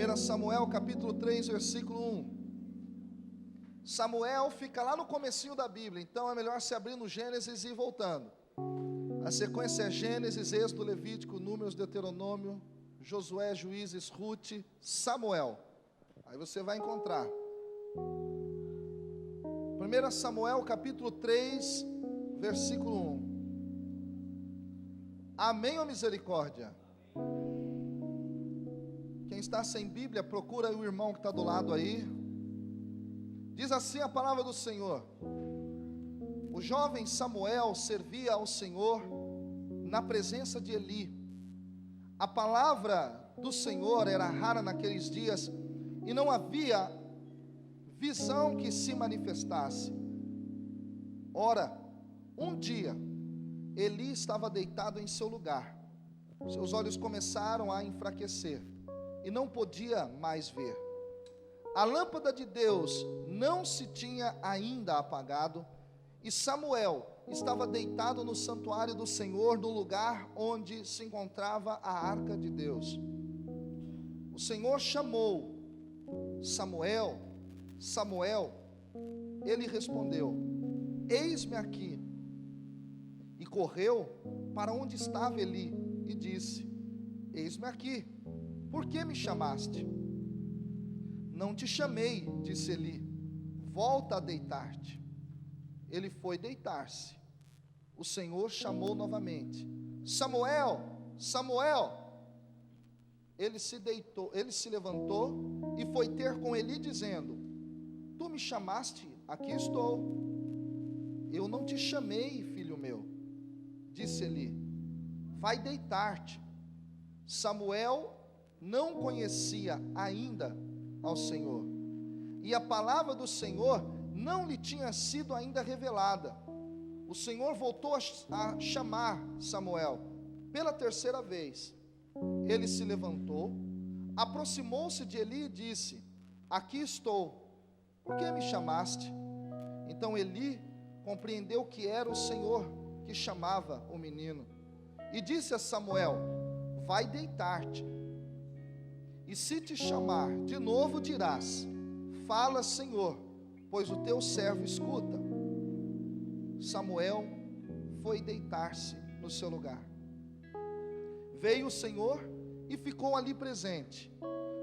1 Samuel capítulo 3, versículo 1. Samuel fica lá no comecinho da Bíblia, então é melhor se abrir no Gênesis e ir voltando. A sequência é Gênesis, Êxodo, Levítico, Números, Deuteronômio, Josué, Juízes, Rute, Samuel. Aí você vai encontrar 1 Samuel capítulo 3, versículo 1. Amém ou misericórdia? Quem está sem Bíblia, procura o irmão que está do lado aí. Diz assim a palavra do Senhor: o jovem Samuel servia ao Senhor na presença de Eli. A palavra do Senhor era rara naqueles dias, e não havia visão que se manifestasse. Ora, um dia, Eli estava deitado em seu lugar. Seus olhos começaram a enfraquecer e não podia mais ver. A lâmpada de Deus não se tinha ainda apagado, e Samuel estava deitado no santuário do Senhor, no lugar onde se encontrava a arca de Deus. O Senhor chamou: Samuel, Samuel. Ele respondeu: eis-me aqui. E correu para onde estava Eli e disse: eis-me aqui, por que me chamaste? Não te chamei, disse Eli, volta a deitar-te. Ele foi deitar-se. O Senhor chamou novamente: Samuel, Samuel. Ele se levantou e foi ter com Eli, dizendo: tu me chamaste, aqui estou. Eu não te chamei, filho meu, disse Eli, vai deitar-te. Samuel não conhecia ainda ao Senhor, e a palavra do Senhor não lhe tinha sido ainda revelada. O Senhor voltou a chamar Samuel pela terceira vez. Ele se levantou, aproximou-se de Eli e disse: aqui estou, por que me chamaste? Então Eli compreendeu que era o Senhor que chamava o menino, e disse a Samuel: vai deitar-te, e se te chamar de novo dirás: fala, Senhor, pois o teu servo escuta. Samuel foi deitar-se no seu lugar. Veio o Senhor e ficou ali presente.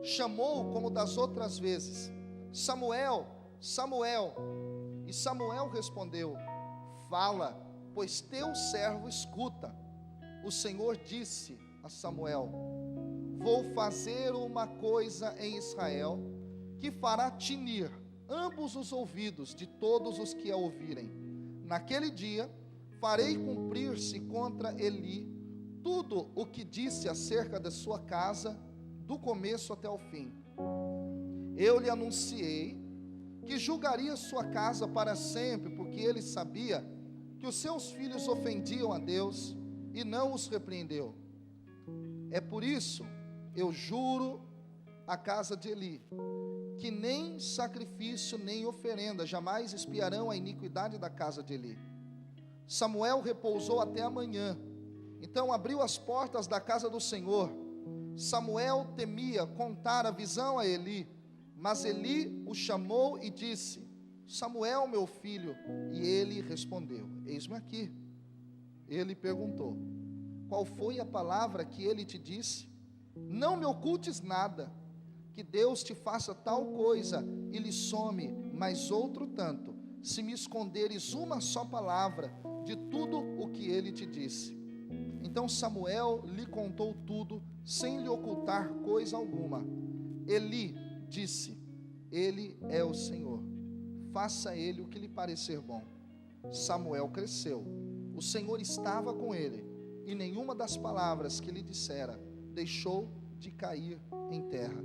Chamou-o como das outras vezes: Samuel, Samuel. E Samuel respondeu: fala, pois teu servo escuta. O Senhor disse a Samuel: vou fazer uma coisa em Israel que fará tinir ambos os ouvidos de todos os que a ouvirem. Naquele dia farei cumprir-se contra Eli tudo o que disse acerca da sua casa, do começo até o fim. Eu lhe anunciei que julgaria sua casa para sempre, porque ele sabia que os seus filhos ofendiam a Deus e não os repreendeu. É por isso eu juro a casa de Eli, que nem sacrifício nem oferenda jamais espiarão a iniquidade da casa de Eli. Samuel repousou até a manhã. Então abriu as portas da casa do Senhor. Samuel temia contar a visão a Eli, mas Eli o chamou e disse: Samuel, meu filho. E ele respondeu: eis-me aqui. Ele perguntou: qual foi a palavra que ele te disse? Não me ocultes nada, que Deus te faça tal coisa e lhe some mais outro tanto, se me esconderes uma só palavra de tudo o que ele te disse. Então Samuel lhe contou tudo, sem lhe ocultar coisa alguma. Eli disse: ele é o Senhor, faça ele o que lhe parecer bom. Samuel cresceu, o Senhor estava com ele, e nenhuma das palavras que lhe dissera deixou de cair em terra.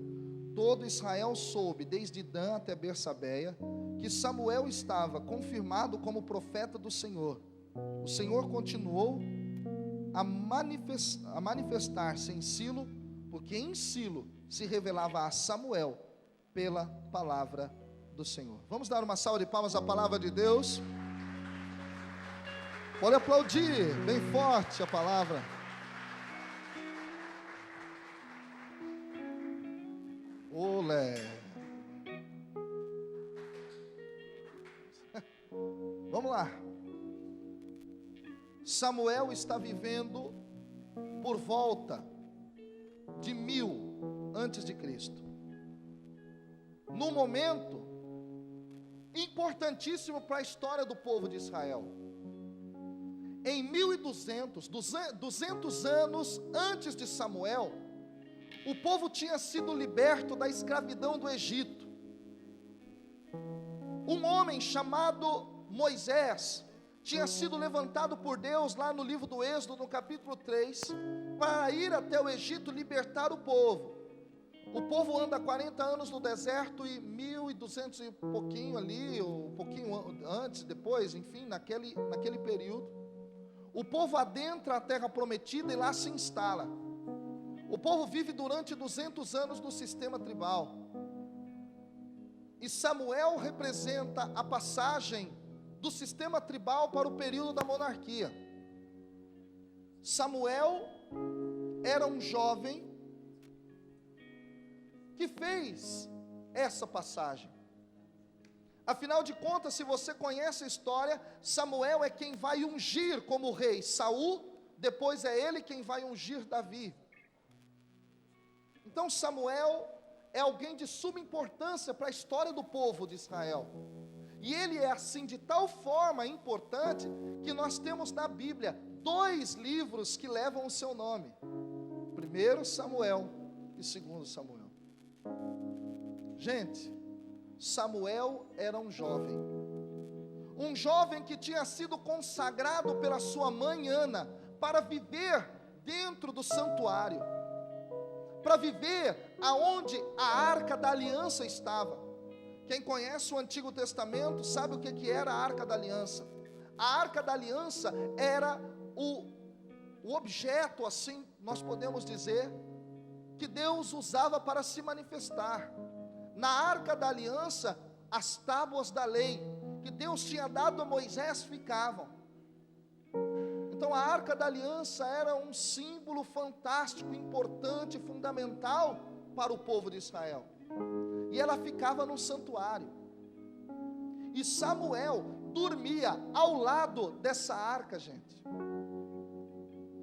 Todo Israel soube, desde Dan até Bersabeia, que Samuel estava confirmado como profeta do Senhor. O Senhor continuou a manifestar-se em Silo, porque em Silo se revelava a Samuel pela palavra do Senhor. Vamos dar uma salva de palmas à palavra de Deus. Pode aplaudir bem forte a palavra. Olé. Vamos lá. Samuel está vivendo por volta de 1000 antes de Cristo. Num momento importantíssimo para a história do povo de Israel. Em 200 anos antes de Samuel, o povo tinha sido liberto da escravidão do Egito. Um homem chamado Moisés tinha sido levantado por Deus lá no livro do Êxodo, no capítulo 3, para ir até o Egito libertar o povo. O povo anda 40 anos no deserto e 1200 e pouquinho ali, ou um pouquinho antes, depois, enfim, naquele período. O povo adentra a terra prometida e lá se instala. O povo vive durante 200 anos no sistema tribal. E Samuel representa a passagem do sistema tribal para o período da monarquia. Samuel era um jovem que fez essa passagem. Afinal de contas, se você conhece a história, Samuel é quem vai ungir como rei Saul, depois é ele quem vai ungir Davi. Então Samuel é alguém de suma importância para a história do povo de Israel. E ele é assim de tal forma importante que nós temos na Bíblia 2 livros que levam o seu nome. 1 Samuel e 2 Samuel. Gente, Samuel era um jovem que tinha sido consagrado pela sua mãe Ana para viver dentro do santuário, para viver aonde a Arca da Aliança estava. Quem conhece o Antigo Testamento sabe o que era a Arca da Aliança. A Arca da Aliança era o objeto, assim nós podemos dizer, que Deus usava para se manifestar. Na Arca da Aliança, as tábuas da lei que Deus tinha dado a Moisés ficavam. Então a Arca da Aliança era um símbolo fantástico, importante, fundamental para o povo de Israel. E ela ficava no santuário. E Samuel dormia ao lado dessa arca, gente.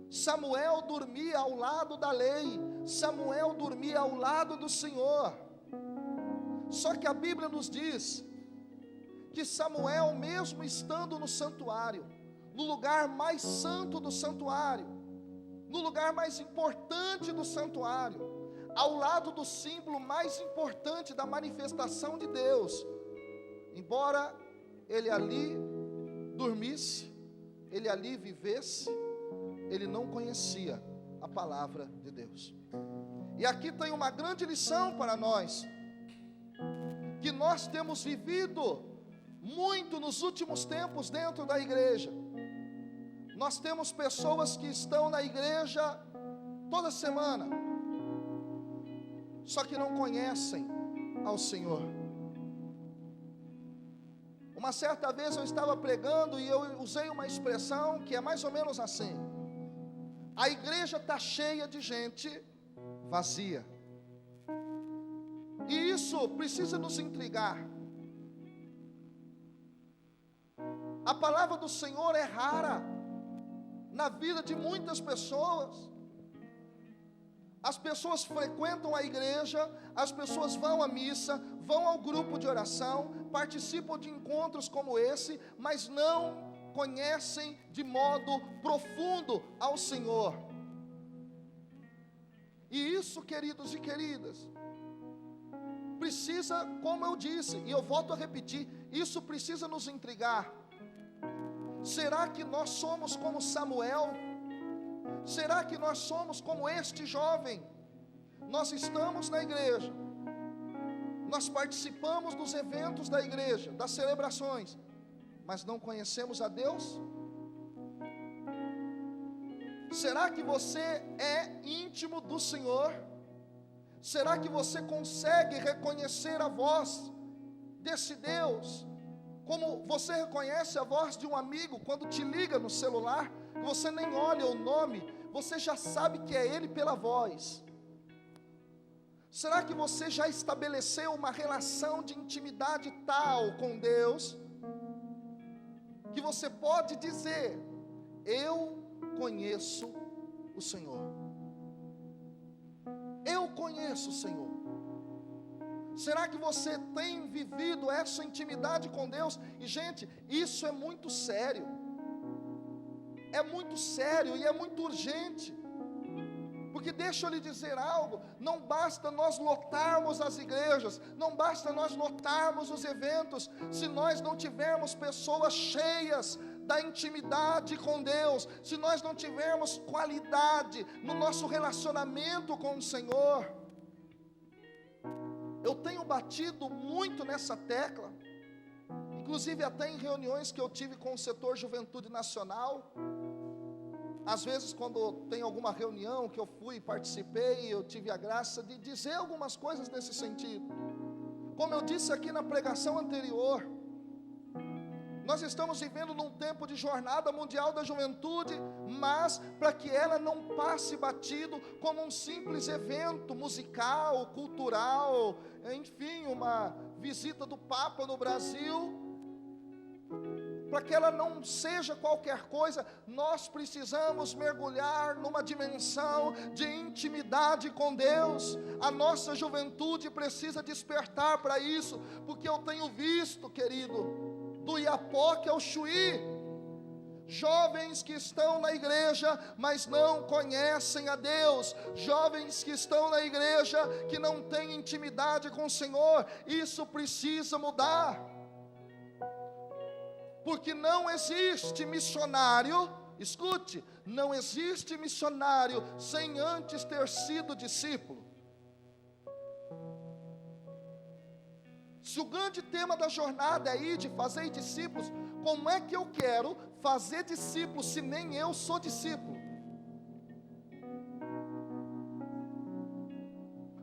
Samuel dormia ao lado da lei. Samuel dormia ao lado do Senhor. Só que a Bíblia nos diz que Samuel, mesmo estando no santuário, no lugar mais santo do santuário, no lugar mais importante do santuário, ao lado do símbolo mais importante da manifestação de Deus, embora ele ali dormisse, ele ali vivesse, ele não conhecia a palavra de Deus. E aqui tem uma grande lição para nós, que nós temos vivido muito nos últimos tempos dentro da igreja. Nós temos pessoas que estão na igreja toda semana, só que não conhecem ao Senhor. Uma certa vez eu estava pregando e eu usei uma expressão que é mais ou menos assim: a igreja está cheia de gente vazia. E isso precisa nos intrigar. A palavra do Senhor é rara na vida de muitas pessoas. As pessoas frequentam a igreja, as pessoas vão à missa, vão ao grupo de oração, participam de encontros como esse, mas não conhecem de modo profundo ao Senhor. E isso, queridos e queridas, precisa, como eu disse, e eu volto a repetir, isso precisa nos intrigar. Será que nós somos como Samuel? Será que nós somos como este jovem? Nós estamos na igreja, nós participamos dos eventos da igreja, das celebrações, mas não conhecemos a Deus? Será que você é íntimo do Senhor? Será que você consegue reconhecer a voz desse Deus, como você reconhece a voz de um amigo quando te liga no celular? Você nem olha o nome, você já sabe que é ele pela voz. Será que você já estabeleceu uma relação de intimidade tal com Deus, que você pode dizer: eu conheço o Senhor, eu conheço o Senhor? Será que você tem vivido essa intimidade com Deus? E gente, isso é muito sério e é muito urgente. Porque deixa eu lhe dizer algo, não basta nós lotarmos as igrejas, não basta nós lotarmos os eventos, se nós não tivermos pessoas cheias da intimidade com Deus, se nós não tivermos qualidade no nosso relacionamento com o Senhor. Eu tenho batido muito nessa tecla, inclusive até em reuniões que eu tive com o setor Juventude Nacional. Às vezes, quando tem alguma reunião que eu fui, participei, eu tive a graça de dizer algumas coisas nesse sentido. Como eu disse aqui na pregação anterior, nós estamos vivendo num tempo de jornada mundial da juventude, mas para que ela não passe batido como um simples evento musical, cultural, enfim, uma visita do Papa no Brasil, para que ela não seja qualquer coisa, nós precisamos mergulhar numa dimensão de intimidade com Deus. A nossa juventude precisa despertar para isso, porque eu tenho visto, querido, do Iapoque ao Chuí, jovens que estão na igreja, mas não conhecem a Deus, jovens que estão na igreja, que não têm intimidade com o Senhor. Isso precisa mudar. Porque não existe missionário, escute, não existe missionário sem antes ter sido discípulo. Se o grande tema da jornada é ir de fazer discípulos, como é que eu quero fazer discípulos se nem eu sou discípulo?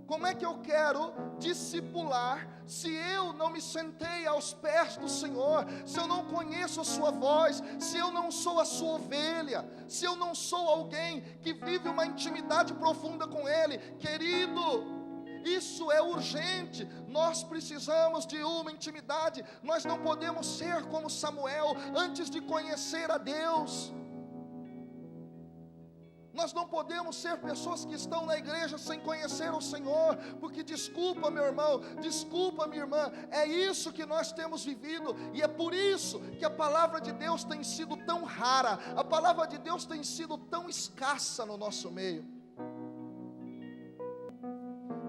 Como é que eu quero discipular se eu não me sentei aos pés do Senhor, se eu não conheço a sua voz, se eu não sou a sua ovelha, se eu não sou alguém que vive uma intimidade profunda com Ele? Querido, isso é urgente, nós precisamos de uma intimidade, nós não podemos ser como Samuel antes de conhecer a Deus. Nós não podemos ser pessoas que estão na igreja sem conhecer o Senhor, porque desculpa meu irmão, desculpa minha irmã, é isso que nós temos vivido, e é por isso que a palavra de Deus tem sido tão rara, a palavra de Deus tem sido tão escassa no nosso meio.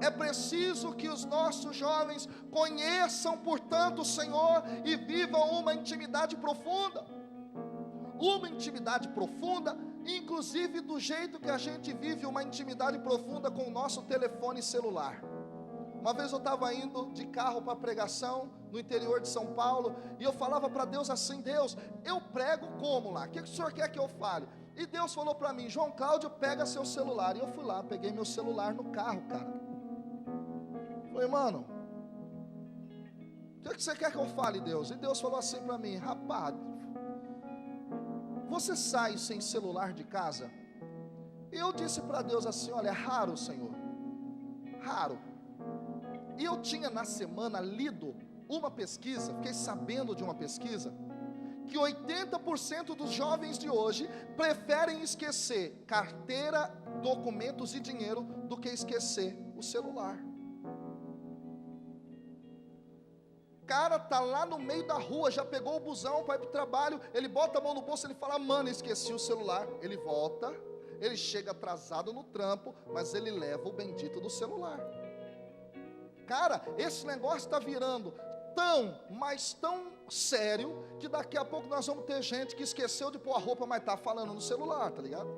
É preciso que os nossos jovens conheçam, portanto, o Senhor e vivam uma intimidade profunda, inclusive do jeito que a gente vive uma intimidade profunda com o nosso telefone celular. Uma vez eu estava indo de carro para pregação no interior de São Paulo, e eu falava para Deus assim: Deus, eu prego como lá? O que o Senhor quer que eu fale? E Deus falou para mim: João Cláudio, pega seu celular. E eu fui lá, peguei meu celular no carro, cara. Falei: mano, o que você quer que eu fale, Deus? E Deus falou assim para mim: rapaz, você sai sem celular de casa? E eu disse para Deus assim: olha, é raro, Senhor, raro. E eu tinha na semana lido uma pesquisa, fiquei sabendo de uma pesquisa, que 80% dos jovens de hoje preferem esquecer carteira, documentos e dinheiro do que esquecer o celular. Cara tá lá no meio da rua, já pegou o busão para ir para o trabalho, ele bota a mão no bolso, ele fala: mano, esqueci o celular. Ele volta, ele chega atrasado no trampo, mas ele leva o bendito do celular. Cara, esse negócio está virando mas tão sério, que daqui a pouco nós vamos ter gente que esqueceu de pôr a roupa, mas está falando no celular, tá ligado?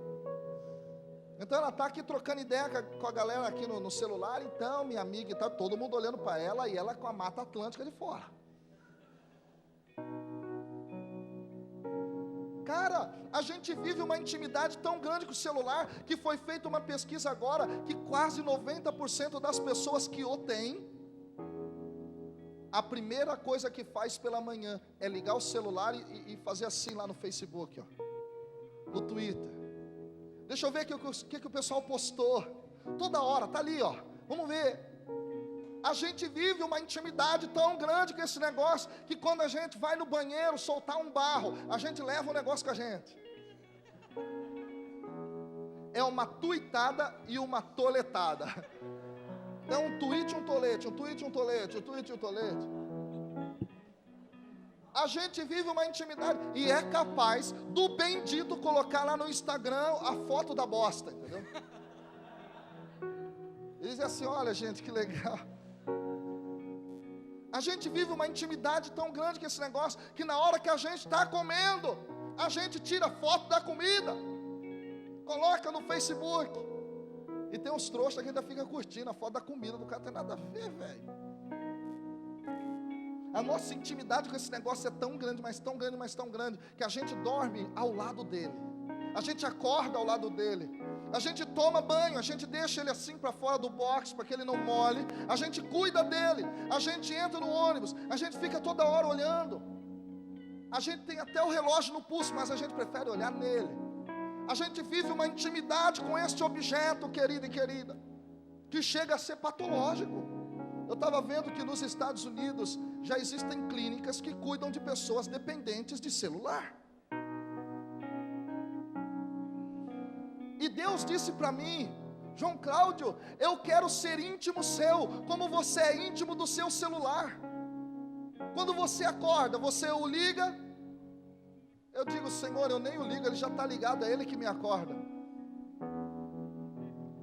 Então ela está aqui trocando ideia com a galera aqui no celular, então minha amiga, está todo mundo olhando para ela, e ela com a Mata Atlântica de fora. Cara, a gente vive uma intimidade tão grande com o celular, que foi feita uma pesquisa agora, que quase 90% das pessoas que o têm, a primeira coisa que faz pela manhã é ligar o celular e fazer assim lá no Facebook, ó, no Twitter. Deixa eu ver o que o pessoal postou. Toda hora, tá ali, ó. Vamos ver. A gente vive uma intimidade tão grande com esse negócio, que quando a gente vai no banheiro soltar um barro, a gente leva o negócio com a gente. É uma tuitada e uma toletada. É um tweet e um tolete, um tweet e um tolete, um tweet e um tolete. A gente vive uma intimidade e é capaz do bendito colocar lá no Instagram a foto da bosta, entendeu? E diz assim: olha, gente, que legal. A gente vive uma intimidade tão grande com esse negócio, que na hora que a gente está comendo, a gente tira foto da comida, coloca no Facebook. E tem uns trouxas que ainda fica curtindo a foto da comida do cara, tem nada a ver, velho. A nossa intimidade com esse negócio é tão grande, mas tão grande, mas tão grande, que a gente dorme ao lado dele, a gente acorda ao lado dele, a gente toma banho, a gente deixa ele assim para fora do box, para que ele não molhe, a gente cuida dele, a gente entra no ônibus, a gente fica toda hora olhando, a gente tem até o relógio no pulso, mas a gente prefere olhar nele. A gente vive uma intimidade com este objeto, querido e querida, que chega a ser patológico. Eu estava vendo que nos Estados Unidos já existem clínicas que cuidam de pessoas dependentes de celular. E Deus disse para mim: João Cláudio, eu quero ser íntimo seu, como você é íntimo do seu celular. Quando você acorda, você o liga. Eu digo: Senhor, eu nem o ligo, ele já está ligado, é ele que me acorda.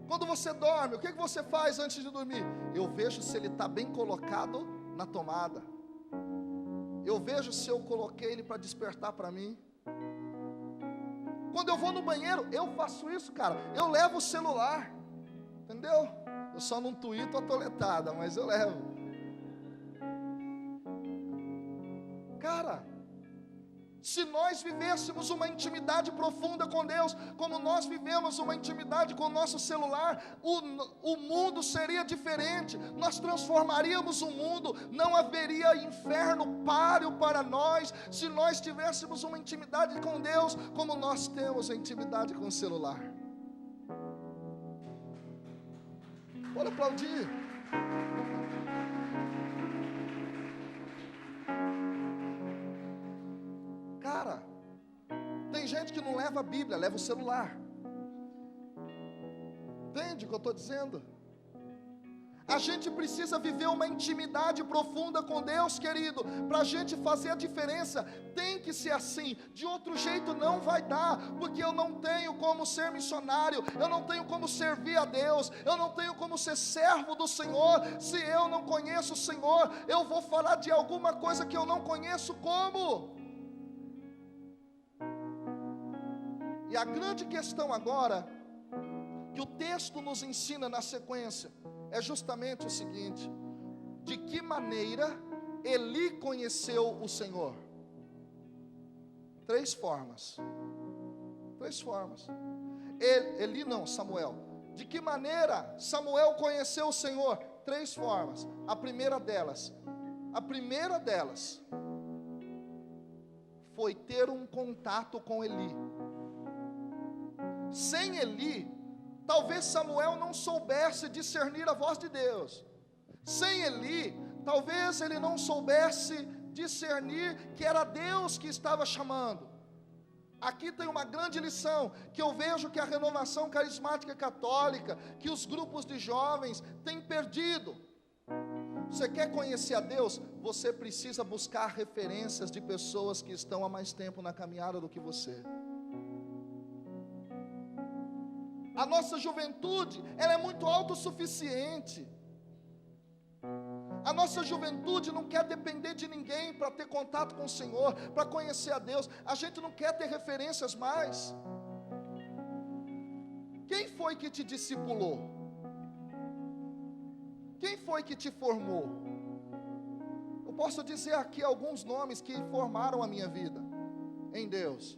Quando você dorme, o que você faz antes de dormir? Eu vejo se ele está bem colocado na tomada. Eu vejo se eu coloquei ele para despertar para mim. Quando eu vou no banheiro, eu faço isso, cara. Eu levo o celular, entendeu? Eu só não tuito a toletada, mas eu levo. Cara, se nós vivêssemos uma intimidade profunda com Deus, como nós vivemos uma intimidade com o nosso celular, o mundo seria diferente, nós transformaríamos o mundo, não haveria inferno páreo para nós, se nós tivéssemos uma intimidade com Deus, como nós temos a intimidade com o celular. Bora aplaudir. Cara, tem gente que não leva a Bíblia, leva o celular. Entende o que eu estou dizendo? A gente precisa viver uma intimidade profunda com Deus, querido, para a gente fazer a diferença. Tem que ser assim, de outro jeito não vai dar, porque eu não tenho como ser missionário, eu não tenho como servir a Deus, eu não tenho como ser servo do Senhor, se eu não conheço o Senhor. Eu vou falar de alguma coisa que eu não conheço, como? E a grande questão agora, que o texto nos ensina na sequência, é justamente o seguinte: de que maneira Eli conheceu o Senhor? Três formas. Samuel. De que maneira Samuel conheceu o Senhor? Três formas. A primeira delas foi ter um contato com Eli. Sem Eli, talvez Samuel não soubesse discernir a voz de Deus. Sem Eli, talvez ele não soubesse discernir que era Deus que estava chamando. Aqui tem uma grande lição, que eu vejo que a renovação carismática católica, que os grupos de jovens têm perdido. Você quer conhecer a Deus? Você precisa buscar referências de pessoas que estão há mais tempo na caminhada do que você. A nossa juventude, ela é muito autossuficiente. A nossa juventude não quer depender de ninguém para ter contato com o Senhor, para conhecer a Deus. A gente não quer ter referências mais. Quem foi que te discipulou? Quem foi que te formou? Eu posso dizer aqui alguns nomes que formaram a minha vida em Deus.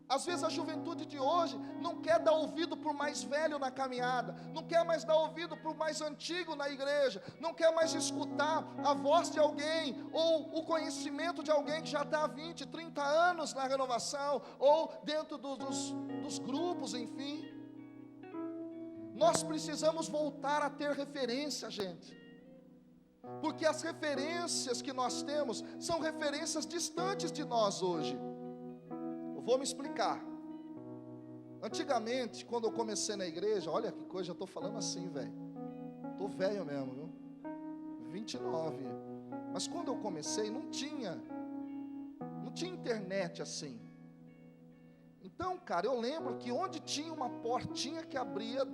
Às vezes a juventude de hoje não quer dar ouvido para o mais velho na caminhada, não quer mais dar ouvido para o mais antigo na igreja, não quer mais escutar a voz de alguém, ou o conhecimento de alguém que já está há 20, 30 anos na renovação, ou dentro dos grupos, enfim. Nós precisamos voltar a ter referência, gente. porque as referências que nós temos são referências distantes de nós hoje. Eu vou me explicar. Antigamente, quando eu comecei na igreja, olha que coisa, eu estou falando assim, velho. Estou velho mesmo, viu? 29. Mas quando eu comecei, não tinha internet assim. Então, cara, eu lembro que onde tinha uma portinha que abria,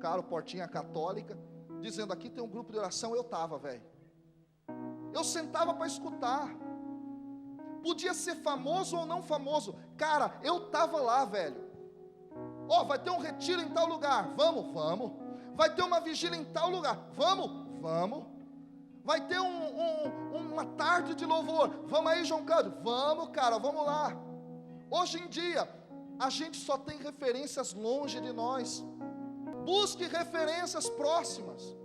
cara, portinha católica, dizendo aqui tem um grupo de oração, eu estava, velho. Eu sentava para escutar. Podia ser famoso ou não famoso, cara, eu estava lá, velho. Ó, vai ter um retiro em tal lugar, vamos. Vai ter uma vigília em tal lugar, vamos. Vai ter uma tarde de louvor, vamos aí, João Cândido, vamos, cara, vamos lá. Hoje em dia, a gente só tem referências longe de nós. Busque referências próximas.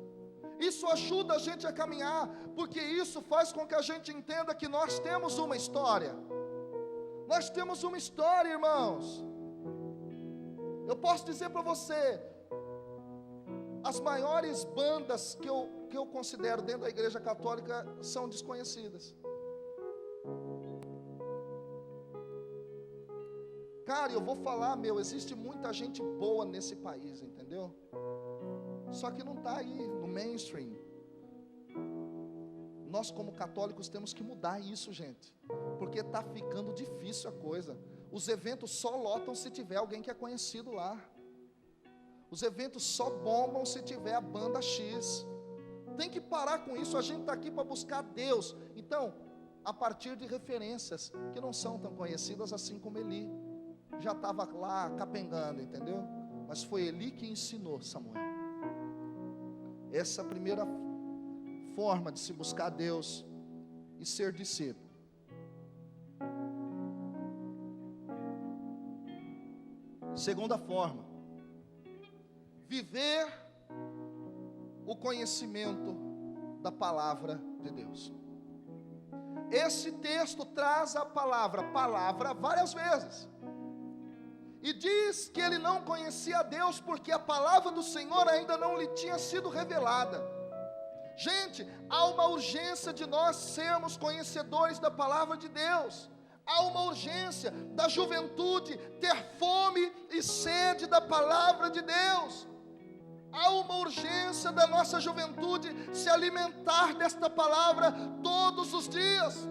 Isso ajuda a gente a caminhar, porque isso faz com que a gente entenda que nós temos uma história. Nós temos uma história, irmãos. Eu posso dizer para você, as maiores bandas que eu considero dentro da igreja católica são desconhecidas. Cara, eu vou falar, existe muita gente boa nesse país, entendeu? Só que não está aí no mainstream. Nós como católicos temos que mudar isso, gente, porque está ficando difícil a coisa. Os eventos só lotam se tiver alguém que é conhecido lá. Os eventos só bombam se tiver a banda X. Tem que parar com isso, a gente está aqui para buscar Deus. Então, a partir de referências que não são tão conhecidas, assim como Eli. Já estava lá capengando, entendeu? Mas foi Eli que ensinou Samuel. Essa é a primeira forma de se buscar Deus e ser discípulo. Segunda forma, viver o conhecimento da palavra de Deus. Esse texto traz a palavra várias vezes. E diz que ele não conhecia a Deus porque a palavra do Senhor ainda não lhe tinha sido revelada. Gente, há uma urgência de nós sermos conhecedores da palavra de Deus. Há uma urgência da juventude ter fome e sede da palavra de Deus. Há uma urgência da nossa juventude se alimentar desta palavra todos os dias.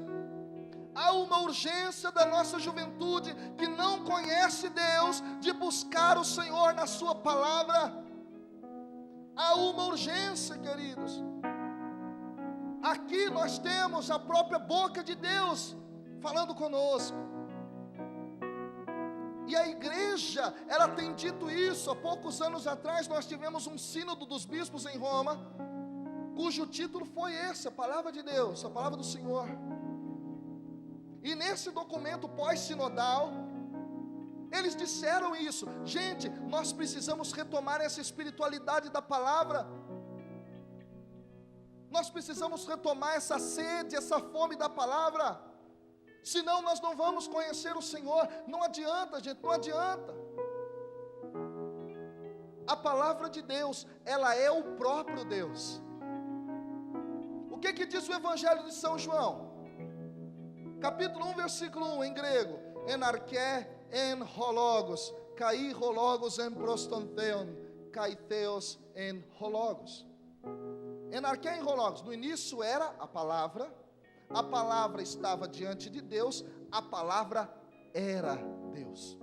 Há uma urgência da nossa juventude que não conhece Deus de buscar o Senhor na sua palavra. Há uma urgência, queridos. Aqui nós temos a própria boca de Deus falando conosco. E a igreja, ela tem dito isso. Há poucos anos atrás nós tivemos um sínodo dos bispos em Roma, cujo título foi esse, a palavra de Deus, a palavra do Senhor. E nesse documento pós-sinodal, eles disseram isso. Gente, nós precisamos retomar essa espiritualidade da palavra. Nós precisamos retomar essa sede, essa fome da palavra. Senão nós não vamos conhecer o Senhor. Não adianta, gente, não adianta. A palavra de Deus, ela é o próprio Deus. O que diz o Evangelho de São João? Capítulo 1, versículo 1, em grego: en arché en hologos, kai hologos en prostantheon, kai theos en hologos. En arché en hologos, no início era a palavra estava diante de Deus, a palavra era Deus.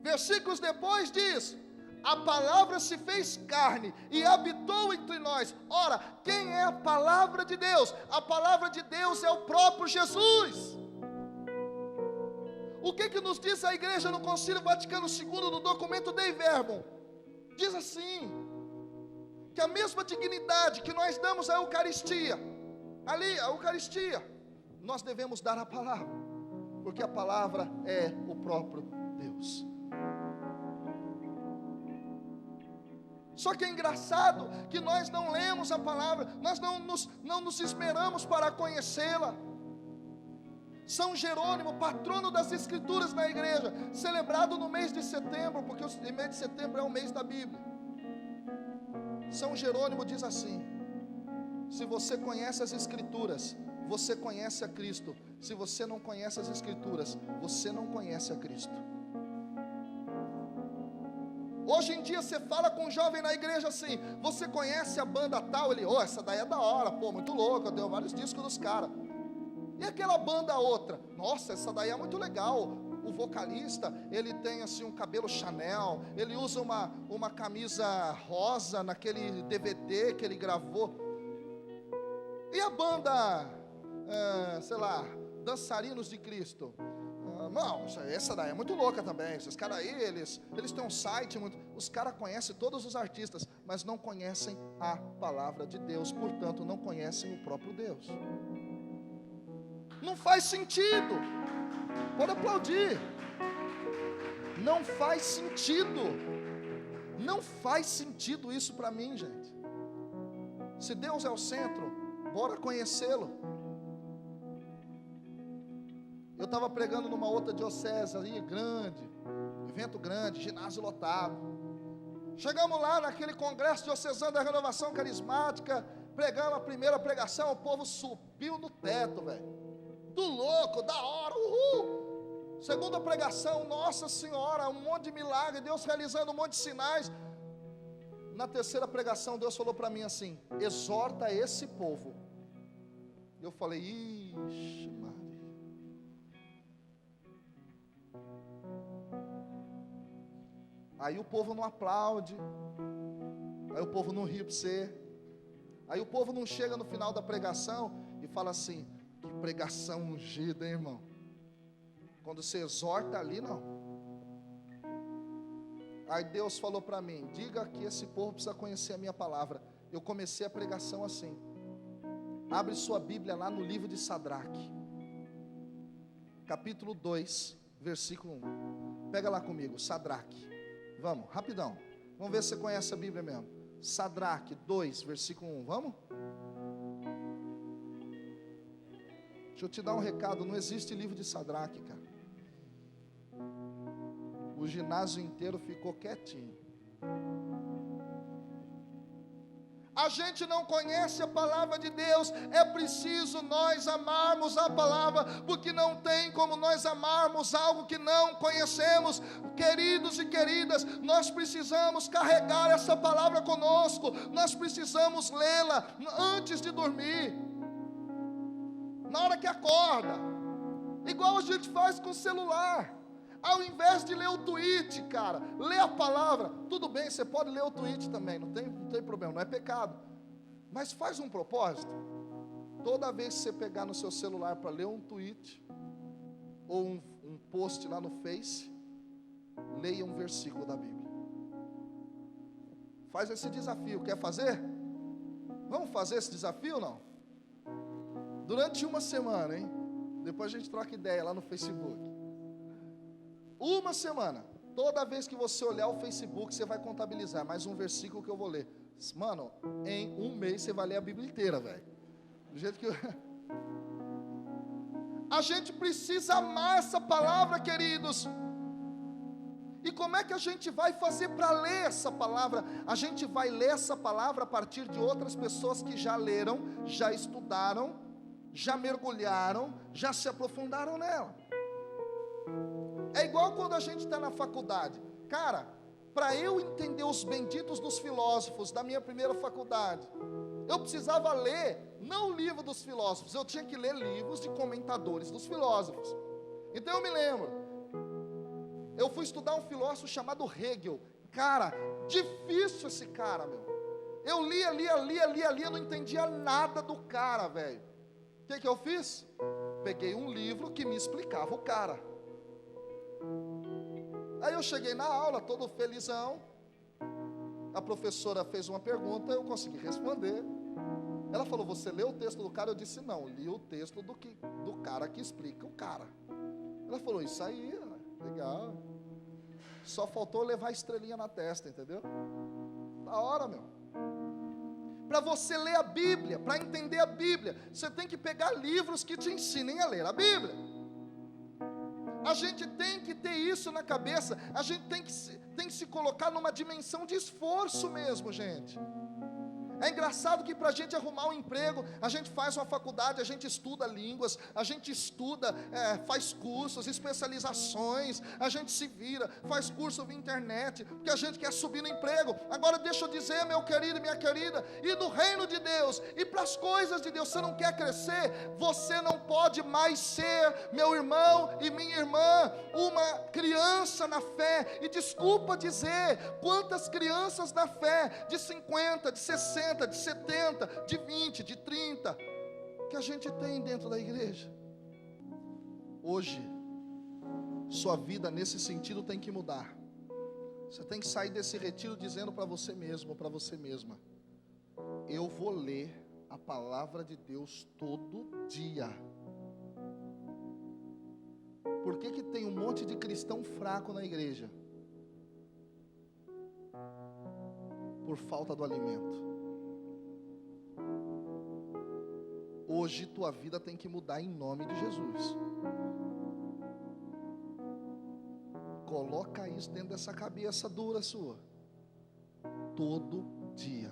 Versículos depois diz: a palavra se fez carne e habitou entre nós. Ora, quem é a palavra de Deus? A palavra de Deus é o próprio Jesus. O que nos diz a igreja no Concílio Vaticano II, no documento Dei Verbum? Diz assim, que a mesma dignidade que nós damos à Eucaristia, ali a Eucaristia, nós devemos dar à palavra, porque a palavra é o próprio Deus. Só que é engraçado que nós não lemos a palavra, nós não nos esmeramos para conhecê-la. São Jerônimo, patrono das Escrituras na igreja, celebrado no mês de setembro, porque o mês de setembro é o mês da Bíblia. São Jerônimo diz assim: Se você conhece as Escrituras, você conhece a Cristo. Se você não conhece as Escrituras, você não conhece a Cristo. Hoje em dia você fala com um jovem na igreja assim: você conhece a banda tal? Ele, essa daí é da hora, pô, muito louco, eu tenho vários discos dos caras. E aquela banda outra? Nossa, essa daí é muito legal. O vocalista, ele tem assim um cabelo Chanel, ele usa uma camisa rosa naquele DVD que ele gravou. E a banda, sei lá, Dançarinos de Cristo? Não, essa daí é muito louca também. Esses caras aí, eles têm um site muito... Os caras conhecem todos os artistas, mas não conhecem a palavra de Deus, portanto não conhecem o próprio Deus. Não faz sentido. Pode aplaudir. Não faz sentido. Não faz sentido isso para mim, gente. Se Deus é o centro, bora conhecê-lo. Eu estava pregando numa outra diocese ali, grande, evento grande, ginásio lotado. Chegamos lá naquele congresso diocesano da renovação carismática, pregamos a primeira pregação, o povo subiu no teto, velho. Do louco, da hora, uhul. Segunda pregação, Nossa Senhora, um monte de milagre, Deus realizando um monte de sinais. Na terceira pregação, Deus falou para mim assim: exorta esse povo. Eu falei, ixi, Maria. Aí o povo não aplaude, aí o povo não ri para você, aí o povo não chega no final da pregação e fala assim: que pregação ungida, hein, irmão? Quando você exorta ali, não. Aí Deus falou para mim: diga que esse povo precisa conhecer a minha palavra. Eu comecei a pregação assim. Abre sua Bíblia lá no livro de Sadraque, capítulo 2, versículo 1. Pega lá comigo, Sadraque. Vamos, rapidão. Vamos ver se você conhece a Bíblia mesmo. Sadraque 2, versículo 1. Vamos? Deixa eu te dar um recado. Não existe livro de Sadraque, cara. O ginásio inteiro ficou quietinho. A gente não conhece a palavra de Deus. É preciso nós amarmos a palavra, porque não tem como nós amarmos algo que não conhecemos. Queridos e queridas, nós precisamos carregar essa palavra conosco. Nós precisamos lê-la antes de dormir, na hora que acorda, igual a gente faz com o celular. Ao invés de ler o tweet, cara, lê a palavra. Tudo bem, você pode ler o tweet também, não tem problema, não é pecado. Mas faz um propósito. Toda vez que você pegar no seu celular para ler um tweet, ou um post lá no Face, leia um versículo da Bíblia. Faz esse desafio, quer fazer? Vamos fazer esse desafio ou não? Durante uma semana, hein? Depois a gente troca ideia lá no Facebook. Uma semana, toda vez que você olhar o Facebook, você vai contabilizar mais um versículo que eu vou ler. Mano, em um mês você vai ler a Bíblia inteira, velho. Do jeito que a gente precisa amar essa palavra, queridos. E como é que a gente vai fazer para ler essa palavra? A gente vai ler essa palavra a partir de outras pessoas que já leram, já estudaram, já mergulharam, já se aprofundaram nela. É igual quando a gente está na faculdade. Cara, para eu entender os benditos dos filósofos da minha primeira faculdade, eu precisava ler, não o livro dos filósofos, eu tinha que ler livros de comentadores dos filósofos. Então eu me lembro, eu fui estudar um filósofo chamado Hegel. Cara, difícil esse cara, meu. Eu lia, não entendia nada do cara, velho. O que eu fiz? Peguei um livro que me explicava o cara. Aí eu cheguei na aula, todo felizão. A professora fez uma pergunta, eu consegui responder. Ela falou: você leu o texto do cara? Eu disse: não, li o texto do cara que explica o cara. Ela falou: isso aí, legal. Só faltou levar a estrelinha na testa, entendeu? Da hora, meu. Para você ler a Bíblia, para entender a Bíblia, você tem que pegar livros que te ensinem a ler a Bíblia. A gente tem que ter isso na cabeça. A gente tem que se colocar numa dimensão de esforço mesmo, gente. É engraçado que para a gente arrumar um emprego, a gente faz uma faculdade, a gente estuda línguas, a gente estuda, faz cursos, especializações, a gente se vira, faz curso via internet, porque a gente quer subir no emprego. Agora deixa eu dizer, meu querido e minha querida, e no reino de Deus, e para as coisas de Deus, você não quer crescer, você não pode mais ser, meu irmão e minha irmã, uma criança na fé. E desculpa dizer, quantas crianças na fé, de 50, de 60, de 70, de 20, de 30, que a gente tem dentro da igreja. Hoje, sua vida nesse sentido tem que mudar. Você tem que sair desse retiro dizendo para você mesmo, para você mesma: eu vou ler a palavra de Deus todo dia. Por que tem um monte de cristão fraco na igreja? Por falta do alimento. Hoje tua vida tem que mudar em nome de Jesus. Coloca isso dentro dessa cabeça dura sua. Todo dia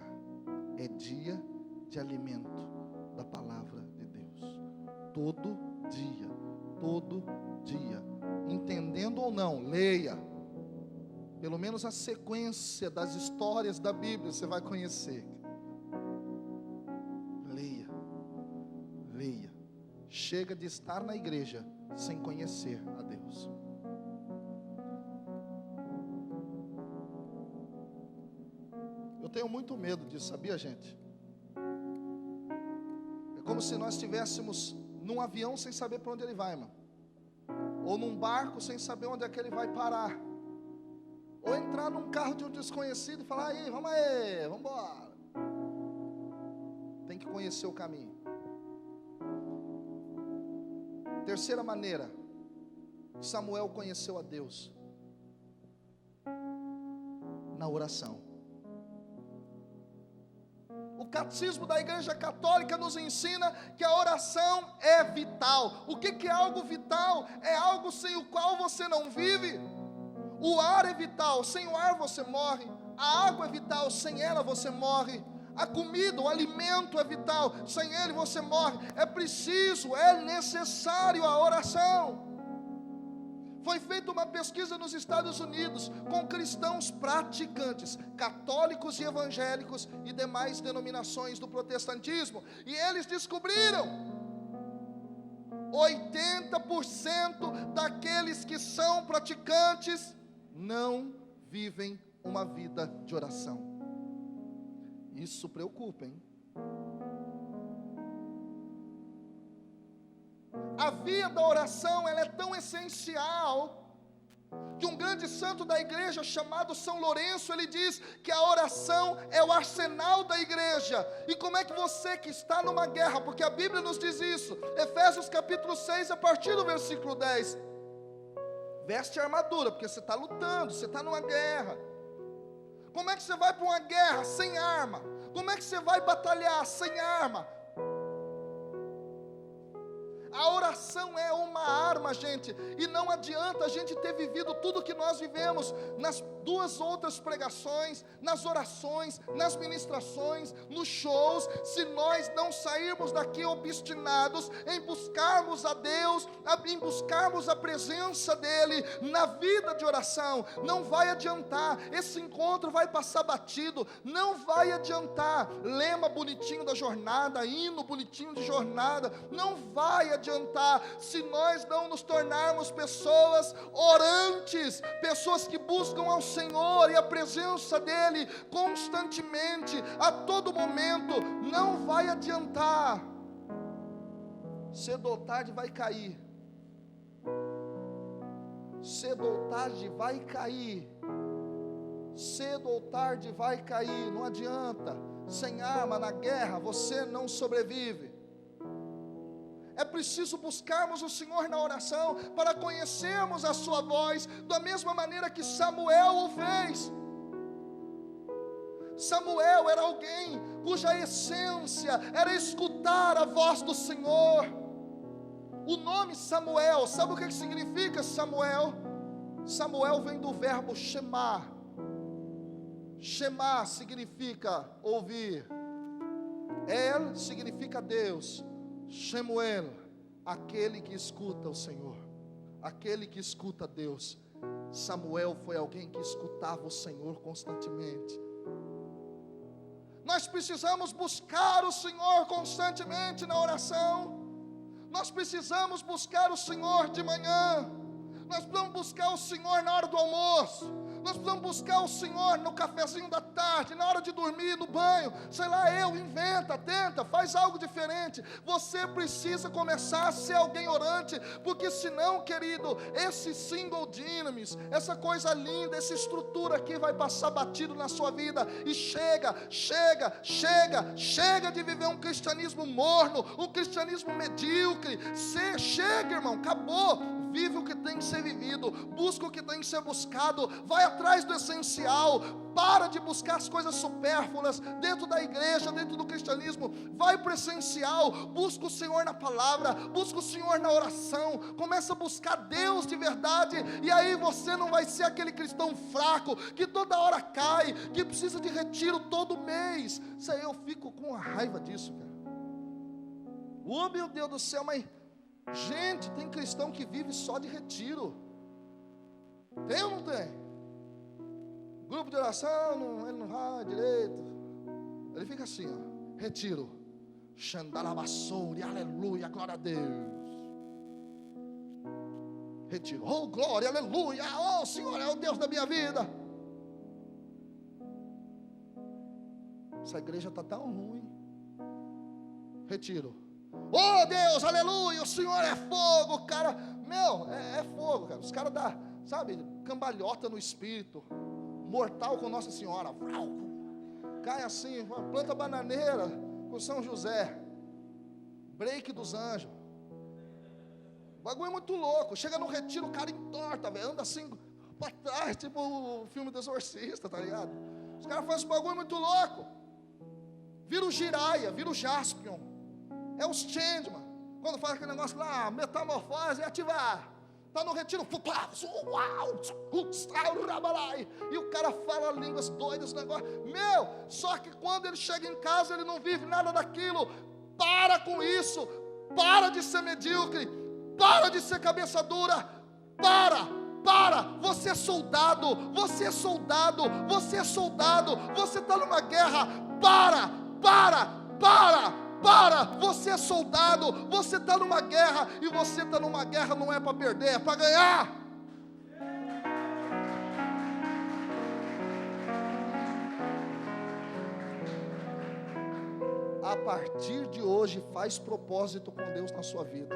é dia de alimento da palavra de Deus. Todo dia, todo dia. Entendendo ou não, leia. Pelo menos a sequência das histórias da Bíblia você vai conhecer. Leia. Chega de estar na igreja sem conhecer a Deus. Eu tenho muito medo disso, sabia, gente? É como se nós estivéssemos num avião sem saber para onde ele vai, irmão. Ou num barco sem saber onde é que ele vai parar. Ou entrar num carro de um desconhecido e falar: aí, vamos embora. Tem que conhecer o caminho. Terceira maneira, Samuel conheceu a Deus na oração. O catecismo da Igreja Católica nos ensina que a oração é vital. O que é algo vital? É algo sem o qual você não vive. O ar é vital, sem o ar você morre. A água é vital, sem ela você morre. A comida, o alimento é vital, sem ele você morre. É preciso, é necessário a oração. Foi feita uma pesquisa nos Estados Unidos com cristãos praticantes, católicos e evangélicos e demais denominações do protestantismo, e eles descobriram: 80% daqueles que são praticantes não vivem uma vida de oração. Isso preocupa, hein? A vida da oração, ela é tão essencial, que um grande santo da igreja chamado São Lourenço, ele diz que a oração é o arsenal da igreja. E como é que você que está numa guerra, porque a Bíblia nos diz isso, Efésios capítulo 6, a partir do versículo 10, veste a armadura, porque você está lutando, você está numa guerra. Como é que você vai para uma guerra sem arma? Como é que você vai batalhar sem arma? A oração é uma arma, gente, e não adianta a gente ter vivido tudo que nós vivemos nas duas outras pregações, nas orações, nas ministrações, nos shows, se nós não sairmos daqui obstinados em buscarmos a Deus, em buscarmos a presença dEle na vida de oração. Não vai adiantar, esse encontro vai passar batido, não vai adiantar lema bonitinho da jornada, hino bonitinho de jornada, não vai adiantar se nós não nos tornarmos pessoas orantes, pessoas que buscam ao Senhor e a presença dEle constantemente, a todo momento. Não vai adiantar, cedo ou tarde vai cair, cedo ou tarde vai cair, cedo ou tarde vai cair, não adianta. Sem arma na guerra você não sobrevive. É preciso buscarmos o Senhor na oração para conhecermos a sua voz, da mesma maneira que Samuel o fez. Samuel era alguém cuja essência era escutar a voz do Senhor. O nome Samuel, sabe o que significa Samuel? Samuel vem do verbo shemar. Shemar significa ouvir. El significa Deus, Shemuel, aquele que escuta o Senhor, aquele que escuta Deus. Samuel foi alguém que escutava o Senhor constantemente. Nós precisamos buscar o Senhor constantemente na oração. Nós precisamos buscar o Senhor de manhã. Nós precisamos buscar o Senhor na hora do almoço. Nós precisamos buscar o Senhor no cafezinho da tarde, na hora de dormir, no banho. Sei lá, inventa, tenta, faz algo diferente. Você precisa começar a ser alguém orante, porque senão, querido, esse single dynamis, essa coisa linda, essa estrutura aqui vai passar batido na sua vida. E chega de viver um cristianismo morno, um cristianismo medíocre. Chega, irmão, acabou. Vive o que tem que ser vivido, busca o que tem que ser buscado, vai atrás do essencial, para de buscar as coisas supérfluas dentro da igreja, dentro do cristianismo, vai para o essencial, busca o Senhor na palavra, busca o Senhor na oração, começa a buscar Deus de verdade, e aí você não vai ser aquele cristão fraco, que toda hora cai, que precisa de retiro todo mês. Isso aí eu fico com a raiva disso, cara. Oh, meu Deus do céu, mas gente, tem cristão que vive só de retiro. Tem ou não tem? Grupo de oração, ele não vai direito. Ele fica assim, ó, retiro. Xandalabassuri, aleluia, glória a Deus. Retiro, oh glória, aleluia, oh Senhor, é o Deus da minha vida. Essa igreja está tão ruim. Retiro. Oh Deus, aleluia, o Senhor é fogo, cara. É fogo, cara. Os caras dão, sabe, cambalhota no espírito, mortal com Nossa Senhora. Cai assim, planta bananeira com São José, break dos anjos. O bagulho é muito louco. Chega no retiro, o cara entorta, velho, anda assim para trás, tipo o filme do Exorcista, tá ligado? Os caras fazem esse bagulho muito louco. Vira o Jiraya, vira o Jaspion. É os changeman. Quando faz aquele negócio lá, metamorfose, ativar. Está no retiro, e o cara fala línguas doidas, negócio. Só que quando ele chega em casa, ele não vive nada daquilo. Para com isso. Para de ser medíocre. Para de ser cabeça dura. Para. Você é soldado. Você é soldado. Você é soldado. Você está numa guerra. Para. Você é soldado, você está numa guerra, e você está numa guerra não é para perder, é para ganhar. A partir de hoje, faz propósito com Deus na sua vida.